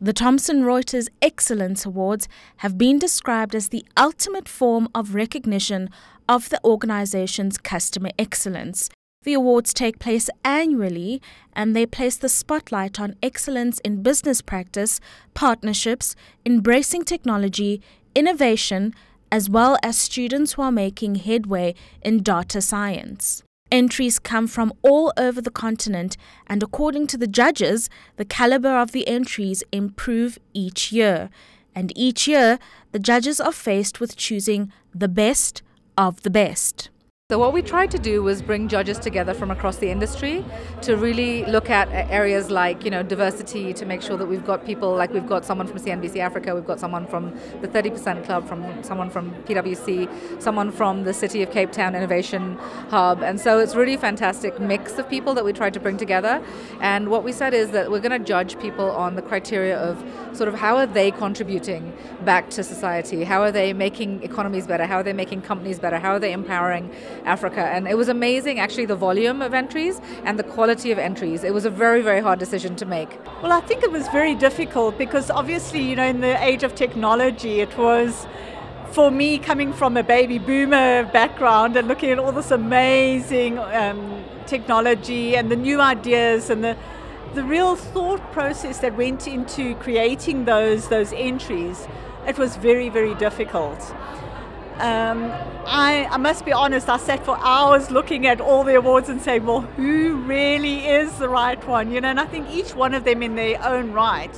The Thomson Reuters Excellence Awards have been described as the ultimate form of recognition of the organization's customer excellence. The awards take place annually and they place the spotlight on excellence in business practice, partnerships, embracing technology, innovation, as well as students who are making headway in data science. Entries come from all over the continent, and according to the judges, the caliber of the entries improve each year. And each year, the judges are faced with choosing the best of the best. So what we tried to do was bring judges together from across the industry to really look at areas like, diversity, to make sure that we've got people, like we've got someone from CNBC Africa, we've got someone from the 30% Club, someone from PwC, someone from the City of Cape Town Innovation Hub. And so it's really a fantastic mix of people that we tried to bring together. And what we said is that we're going to judge people on the criteria of sort of how are they contributing back to society, how are they making economies better, how are they making companies better, how are they empowering Africa. And it was amazing, actually, the volume of entries and the quality of entries. It was a very, very hard decision to make. Well, I think it was very difficult because obviously, in the age of technology, it was, for me, coming from a baby boomer background and looking at all this amazing technology and the new ideas and the real thought process that went into creating those entries, it was very, very difficult. I must be honest, I sat for hours looking at all the awards and saying, well, who really is the right one? And I think each one of them in their own right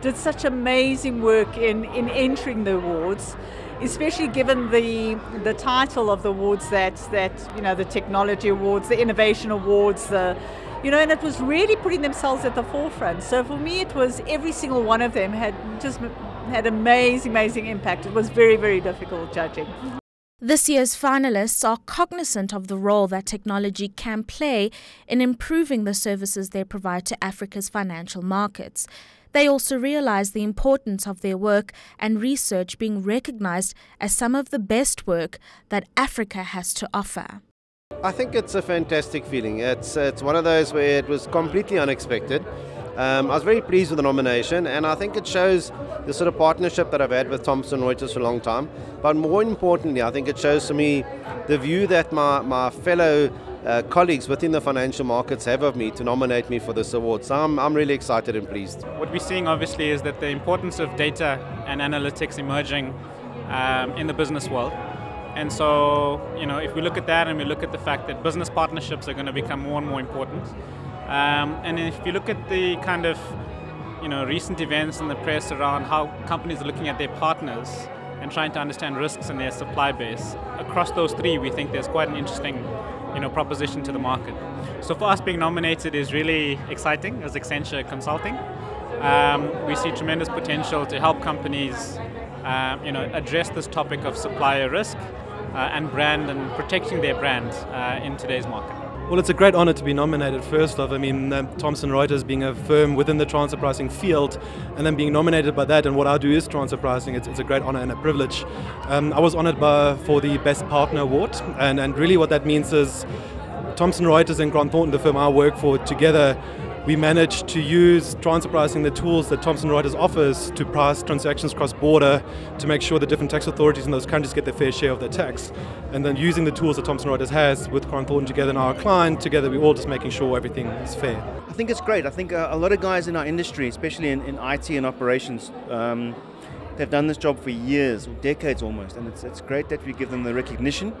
did such amazing work in entering the awards, especially given the title of the awards that the technology awards, the innovation awards, and it was really putting themselves at the forefront. So for me, it was every single one of them had amazing impact. It was very, very difficult judging. This year's finalists are cognizant of the role that technology can play in improving the services they provide to Africa's financial markets. They also realize the importance of their work and research being recognized as some of the best work that Africa has to offer. I think it's a fantastic feeling. It's one of those where it was completely unexpected. I was very pleased with the nomination, and I think it shows the sort of partnership that I've had with Thomson Reuters for a long time. But more importantly, I think it shows to me the view that my fellow colleagues within the financial markets have of me to nominate me for this award. So I'm really excited and pleased. What we're seeing obviously is that the importance of data and analytics emerging in the business world. And so, if we look at that and we look at the fact that business partnerships are going to become more and more important, and if you look at the kind of, recent events in the press around how companies are looking at their partners and trying to understand risks in their supply base, across those three, we think there's quite an interesting, proposition to the market. So for us, being nominated is really exciting as Accenture Consulting. We see tremendous potential to help companies, address this topic of supplier risk and brand and protecting their brand in today's market. Well, it's a great honor to be nominated first off. I mean, Thomson Reuters being a firm within the transfer pricing field and then being nominated by that, and what I do is transfer pricing, it's a great honor and a privilege. I was honored for the Best Partner Award, and really what that means is Thomson Reuters and Grant Thornton, the firm I work for, together we managed to use transfer pricing, the tools that Thomson Reuters offers to price transactions cross-border to make sure the different tax authorities in those countries get their fair share of their tax. And then using the tools that Thomson Reuters has with Grant Thornton together and our client together, we're all just making sure everything is fair. I think it's great. I think a lot of guys in our industry, especially in IT and operations, they've done this job for years, or decades almost, and it's great that we give them the recognition,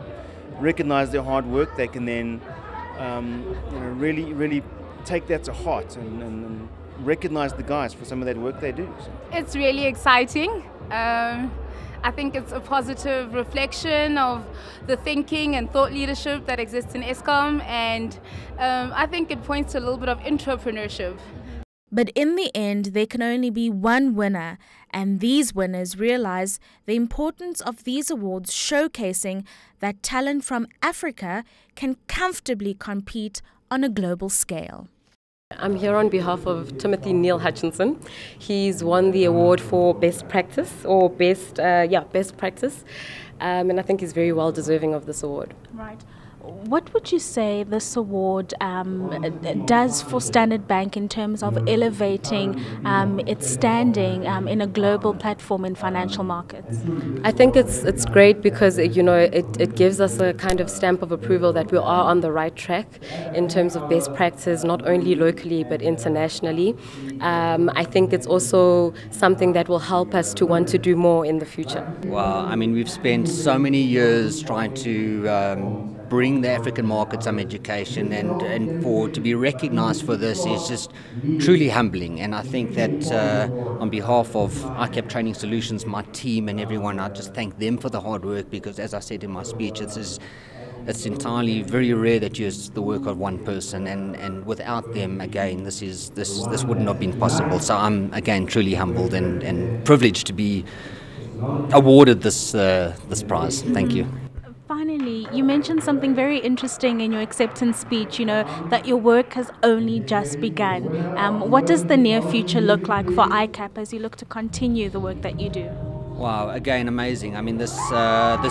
recognize their hard work. They can then really take that to heart and recognize the guys for some of that work they do. So. It's really exciting. I think it's a positive reflection of the thinking and thought leadership that exists in Eskom, and I think it points to a little bit of entrepreneurship. But in the end, there can only be one winner, and these winners realize the importance of these awards showcasing that talent from Africa can comfortably compete on a global scale. I'm here on behalf of Timothy Neil Hutchinson. He's won the award for Best Practice, or Best Practice, and I think he's very well deserving of this award. Right. What would you say this award does for Standard Bank in terms of elevating its standing in a global platform in financial markets? I think it's great because it gives us a kind of stamp of approval that we are on the right track in terms of best practice, not only locally but internationally. I think it's also something that will help us to want to do more in the future. Well, I mean, we've spent so many years trying to bring the African market some education, and to be recognized for this is just truly humbling. And I think that on behalf of ICAP Training Solutions, my team and everyone, I just thank them for the hard work, because as I said in my speech, it's entirely very rare that it's the work of one person, and without them, again, this wouldn't have been possible. So I'm again truly humbled and privileged to be awarded this prize. Thank you. Finally, you mentioned something very interesting in your acceptance speech, that your work has only just begun. What does the near future look like for ICAP as you look to continue the work that you do? Wow, again, amazing. I mean, this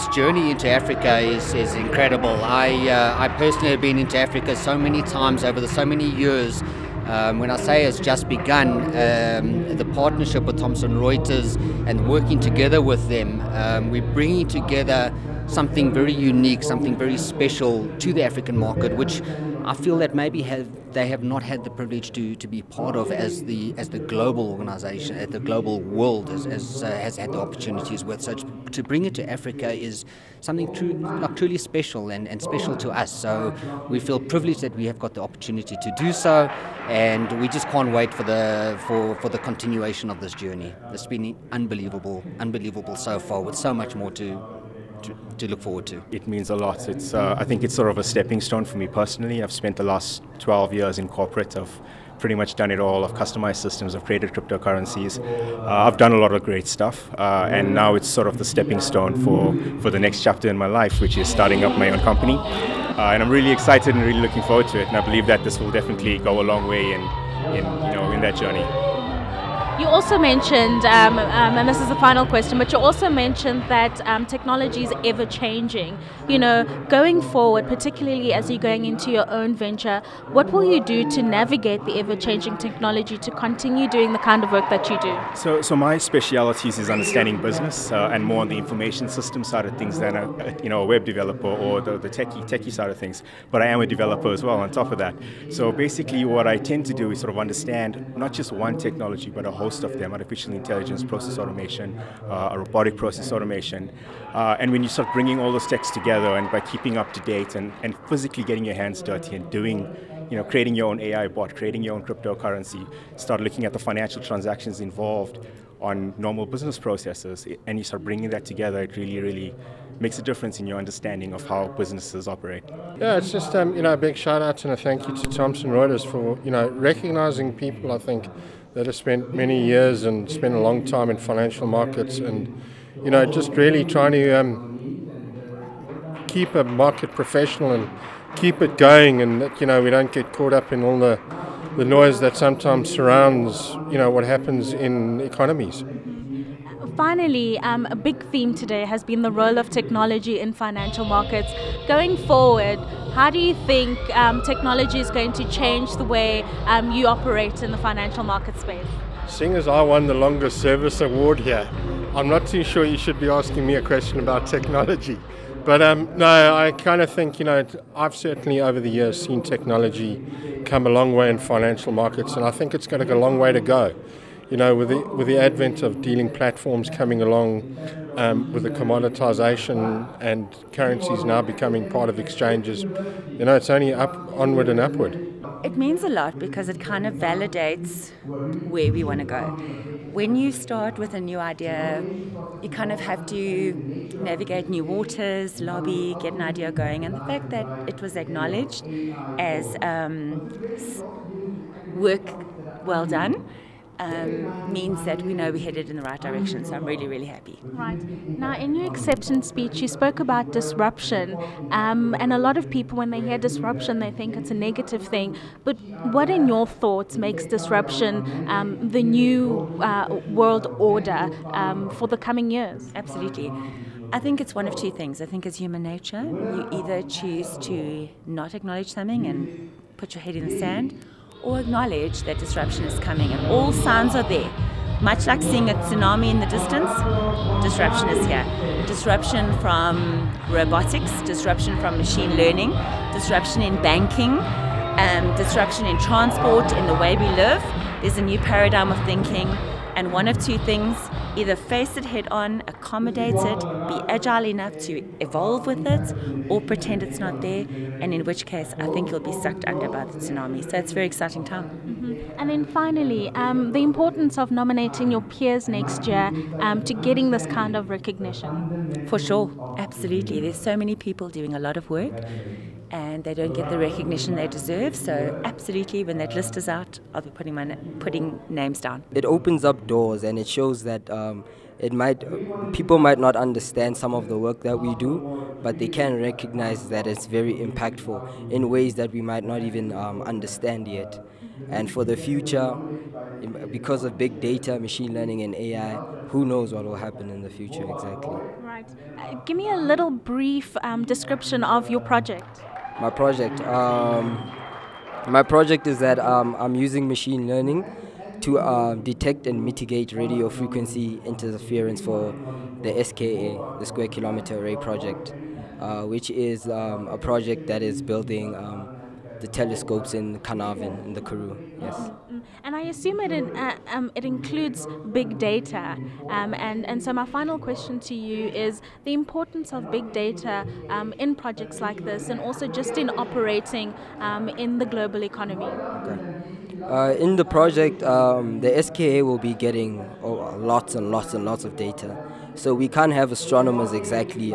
journey into Africa is incredible. I personally have been into Africa so many times over so many years. When I say it's just begun, the partnership with Thomson Reuters and working together with them, we're bringing together something very unique, something very special to the African market, which I feel that maybe they have not had the privilege to be part of as the global organization, as the global world has had the opportunities with. So to bring it to Africa is something truly special and special to us. So we feel privileged that we have got the opportunity to do so, and we just can't wait for the continuation of this journey. It's been unbelievable so far, with so much more to look forward to. It means a lot. I think it's sort of a stepping stone for me personally. I've spent the last 12 years in corporate. I've pretty much done it all. I've customized systems, I've created cryptocurrencies. I've done a lot of great stuff, and now it's sort of the stepping stone for the next chapter in my life, which is starting up my own company. And I'm really excited and really looking forward to it. And I believe that this will definitely go a long way in that journey. You also mentioned, and this is the final question, but you also mentioned that technology is ever changing. Going forward, particularly as you're going into your own venture, what will you do to navigate the ever-changing technology to continue doing the kind of work that you do? So my specialities is understanding business and more on the information system side of things than a web developer or the techie side of things. But I am a developer as well on top of that. So basically, what I tend to do is sort of understand not just one technology, but a host of them: artificial intelligence, process automation, robotic process automation. And when you start bringing all those techs together, and by keeping up to date and physically getting your hands dirty and doing, creating your own AI bot, creating your own cryptocurrency, start looking at the financial transactions involved on normal business processes, and you start bringing that together, it really, really makes a difference in your understanding of how businesses operate. Yeah, it's just a big shout out and a thank you to Thomson Reuters for recognizing people, I think, that have spent many years and spent a long time in financial markets, and just really trying to keep a market professional and keep it going, and that we don't get caught up in all the noise that sometimes surrounds what happens in economies. Finally, a big theme today has been the role of technology in financial markets. Going forward, how do you think technology is going to change the way you operate in the financial market space? Seeing as I won the longest service award here, I'm not too sure you should be asking me a question about technology. But no, I kind of think, I've certainly over the years seen technology come a long way in financial markets, and I think it's going to go a long way to go. With the advent of dealing platforms coming along, with the commoditization and currencies now becoming part of exchanges, it's only onward and upward. It means a lot because it kind of validates where we want to go. When you start with a new idea, you kind of have to navigate new waters, lobby, get an idea going, and the fact that it was acknowledged as work well done means that we know we're headed in the right direction. So I'm really, really happy. Right. Now, in your acceptance speech, you spoke about disruption. And a lot of people, when they hear disruption, they think it's a negative thing. But what, in your thoughts, makes disruption the new world order for the coming years? Absolutely. I think it's one of two things. I think it's human nature. You either choose to not acknowledge something and put your head in the sand, or acknowledge that disruption is coming, and all signs are there. Much like seeing a tsunami in the distance, disruption is here. Disruption from robotics, disruption from machine learning, disruption in banking, disruption in transport, in the way we live. There's a new paradigm of thinking, and one of two things: either face it head on, accommodate it, be agile enough to evolve with it, or pretend it's not there, and in which case I think you'll be sucked under by the tsunami. So it's a very exciting time. And then finally, the importance of nominating your peers next year to getting this kind of recognition. For sure, absolutely. There's so many people doing a lot of work and they don't get the recognition they deserve. So absolutely, when that list is out, I'll be putting names down. It opens up doors, and it shows that people might not understand some of the work that we do, but they can recognize that it's very impactful in ways that we might not even understand yet. And for the future, because of big data, machine learning and AI, who knows what will happen in the future exactly. Right. Give me a little brief description of your project. My project is that I'm using machine learning to detect and mitigate radio frequency interference for the SKA, the Square Kilometer Array project, which is a project that is building the telescopes in Carnarvon in the Karoo. Yes. And I assume it includes big data. And so my final question to you is the importance of big data in projects like this, and also just in operating in the global economy. Okay. In the project, the SKA will be getting lots and lots and lots of data. So we can't have astronomers exactly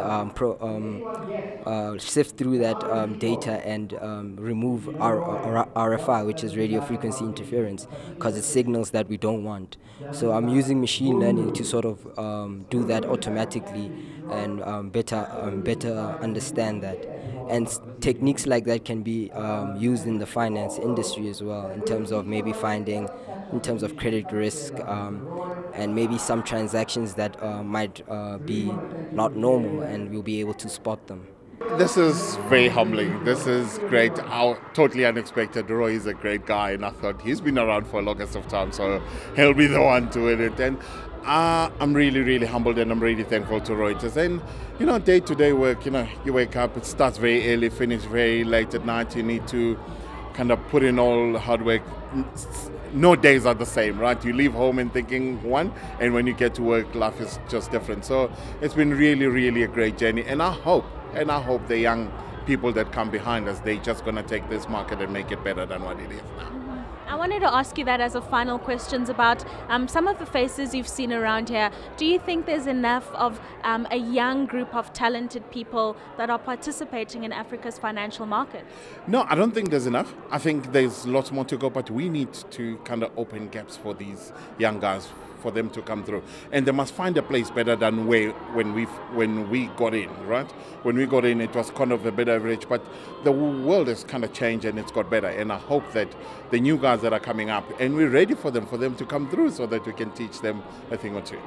sift through that data and remove RFI, which is radio frequency interference, because it signals that we don't want. So I'm using machine learning to sort of do that automatically and better understand that. And techniques like that can be used in the finance industry as well, in terms of maybe finding, in terms of credit risk, and maybe some transactions that might be not normal, and we'll be able to spot them. This is very humbling. This is great. Totally unexpected. Roy is a great guy, and I thought he's been around for the longest of time, so he'll be the one to win it. And I'm really, really humbled, and I'm really thankful to Reuters. And, day-to-day work, you wake up, it starts very early, finish very late at night. You need to kind of put in all hard work. No days are the same, right? You leave home and thinking one, and when you get to work, life is just different. So it's been really, really a great journey. And I hope the young people that come behind us, they're just going to take this market and make it better than what it is now. I wanted to ask you that as a final question about some of the faces you've seen around here. Do you think there's enough of a young group of talented people that are participating in Africa's financial market? No, I don't think there's enough. I think there's lots more to go, but we need to kind of open gaps for these young guys, for them to come through, and they must find a place better than when we got in, right? When we got in, it was kind of a bit average, but the world has kind of changed and it's got better. And I hope that the new guys that are coming up, and we're ready for them to come through, so that we can teach them a thing or two.